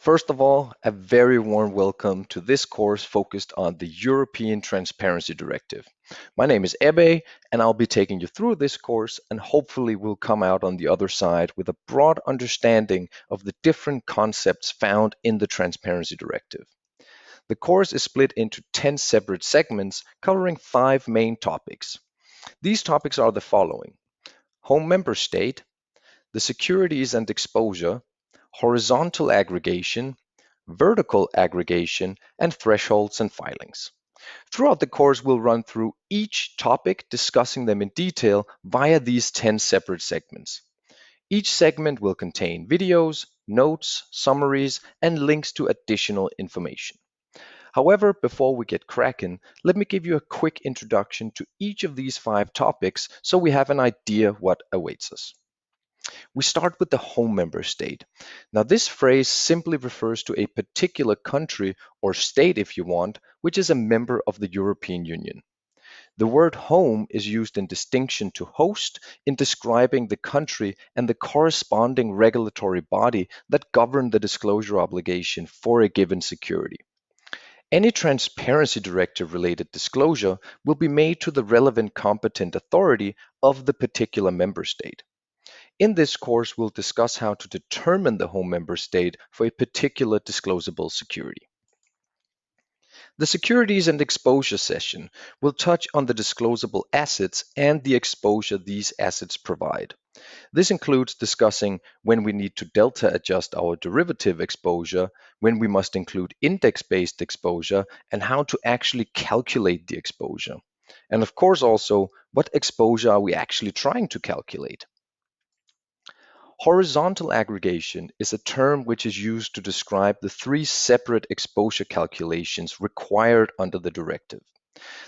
First of all, a very warm welcome to this course focused on the European Transparency Directive. My name is Ebbe, and I'll be taking you through this course, and hopefully we'll come out on the other side with a broad understanding of the different concepts found in the Transparency Directive. The course is split into 10 separate segments covering 5 main topics. These topics are the following: home member state, the securities and exposure, horizontal aggregation, vertical aggregation, and thresholds and filings. Throughout the course, we'll run through each topic, discussing them in detail via these 10 separate segments. Each segment will contain videos, notes, summaries, and links to additional information. However, before we get cracking, let me give you a quick introduction to each of these 5 topics so we have an idea what awaits us. We start with the home member state. Now, this phrase simply refers to a particular country or state, if you want, which is a member of the European Union. The word home is used in distinction to host in describing the country and the corresponding regulatory body that govern the disclosure obligation for a given security. Any Transparency Directive related disclosure will be made to the relevant competent authority of the particular member state. In this course, we'll discuss how to determine the home member state for a particular disclosable security. The Securities and Exposure session will touch on the disclosable assets and the exposure these assets provide. This includes discussing when we need to delta adjust our derivative exposure, when we must include index-based exposure, and how to actually calculate the exposure. And of course also, what exposure are we actually trying to calculate? Horizontal aggregation is a term which is used to describe the 3 separate exposure calculations required under the directive.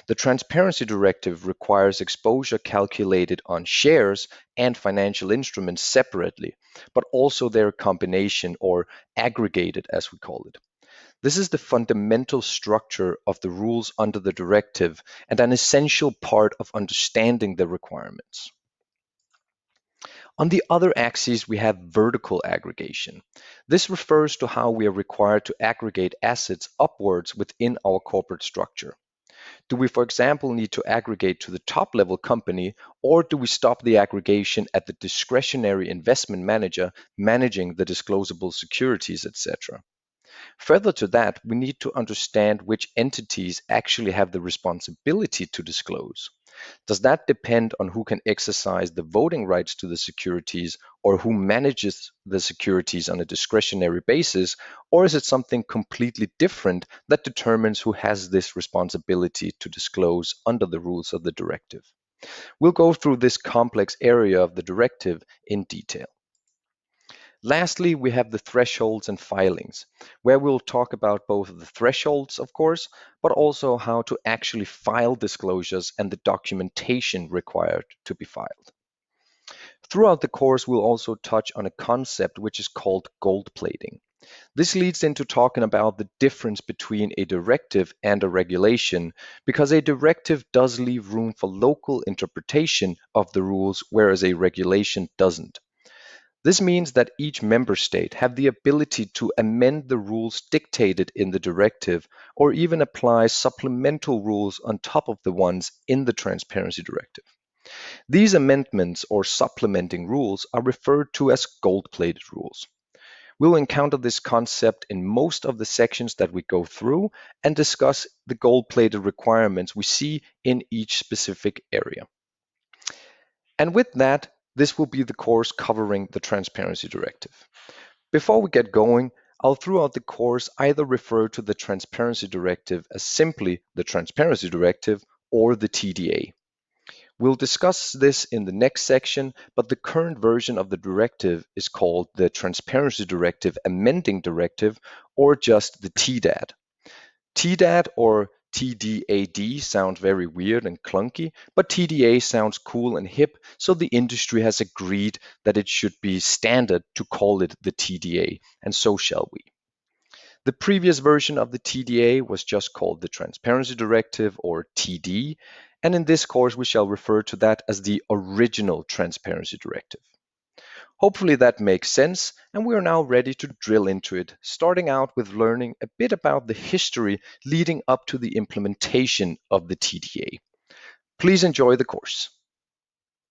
The Transparency Directive requires exposure calculated on shares and financial instruments separately, but also their combination, or aggregated as we call it. This is the fundamental structure of the rules under the directive and an essential part of understanding the requirements. On the other axis, we have vertical aggregation. This refers to how we are required to aggregate assets upwards within our corporate structure. Do we, for example, need to aggregate to the top level company, or do we stop the aggregation at the discretionary investment manager managing the disclosable securities, etc.? Further to that, we need to understand which entities actually have the responsibility to disclose. Does that depend on who can exercise the voting rights to the securities, or who manages the securities on a discretionary basis, or is it something completely different that determines who has this responsibility to disclose under the rules of the directive? We'll go through this complex area of the directive in detail. Lastly, we have the thresholds and filings, where we'll talk about both the thresholds, of course, but also how to actually file disclosures and the documentation required to be filed. Throughout the course, we'll also touch on a concept which is called gold plating. This leads into talking about the difference between a directive and a regulation, because a directive does leave room for local interpretation of the rules, whereas a regulation doesn't. This means that each member state have the ability to amend the rules dictated in the directive, or even apply supplemental rules on top of the ones in the Transparency Directive. These amendments or supplementing rules are referred to as gold-plated rules. We'll encounter this concept in most of the sections that we go through and discuss the gold-plated requirements we see in each specific area. And with that, this will be the course covering the Transparency Directive. Before we get going, I'll throughout the course either refer to the Transparency Directive as simply the Transparency Directive or the TDA. We'll discuss this in the next section, but the current version of the directive is called the Transparency Directive Amending Directive, or just the TDAD. TDAD or TDAD sounds very weird and clunky, but TDA sounds cool and hip, so the industry has agreed that it should be standard to call it the TDA, and so shall we. The previous version of the TDA was just called the Transparency Directive, or TD, and in this course we shall refer to that as the original Transparency Directive. Hopefully that makes sense, and we are now ready to drill into it, starting out with learning a bit about the history leading up to the implementation of the TDA. Please enjoy the course.